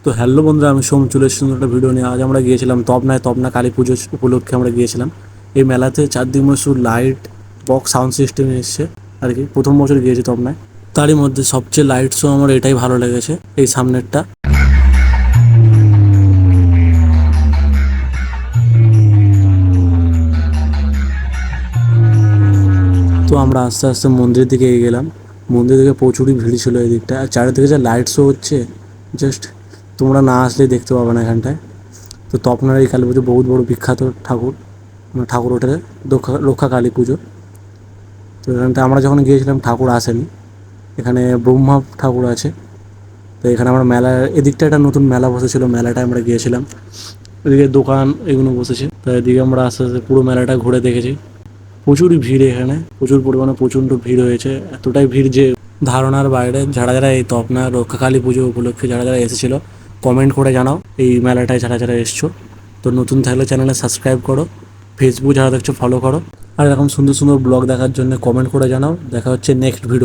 তো হ্যালো বন্ধুরা, আমি সোম চলে এসেছি একটা ভিডিও নিয়ে। আজ আমরা গিয়েছিলাম তবনা কালী পুজো উপলক্ষে আমরা গিয়েছিলাম এই মেলাতে। চারদিক শুধু লাইট বক্স সাউন্ড সিস্টেম এসছে আর কি। প্রথম বছর গিয়েছি তবনায়, তারই মধ্যে সবচেয়ে লাইট শো আমার এটাই ভালো লেগেছে, এই সামনেরটা। তো আমরা আস্তে আস্তে মন্দিরের দিকে এগিয়ে গেলাম। মন্দির থেকে প্রচুরই ভিড় ছিল এই দিকটা, আর চারিদিকে যে লাইট শো হচ্ছে জাস্ট তোমরা না আসলে দেখতে পাবে না এখানটায়। তো তপনার এই কালী পুজো বহুত বড় বিখ্যাত ঠাকুর, ঠাকুর ওঠে রক্ষা কালী পুজো। তো এখানটা আমরা যখন গিয়েছিলাম ঠাকুর আসেনি, এখানে ব্রহ্মা ঠাকুর আছে। তো এখানে আমরা মেলা, এদিকটা একটা নতুন মেলা বসেছিল, মেলাটায় আমরা গিয়েছিলাম। এদিকে দোকান এগুলো বসেছে, তো এদিকে আমরা আস্তে আস্তে পুরো মেলাটা ঘুরে দেখেছি। প্রচুরই ভিড় এখানে, প্রচুর পরিমাণে প্রচণ্ড ভিড় হয়েছে। এতটাই ভিড় যে ধারণার বাইরে। যারা যারা এই তপনা রক্ষাকালী পুজো উপলক্ষে যারা যারা এসেছিল কমেন্ট করে জানাও এই মেলাটায় যারা যারা এসছো। তো নতুন থাকলে চ্যানেলে সাবস্ক্রাইব করো, ফেসবুক যারা দেখছো ফলো করো, আর এরকম সুন্দর সুন্দর ব্লগ দেখার জন্য কমেন্ট করে জানাও। দেখা হচ্ছে নেক্সট ভিডিও।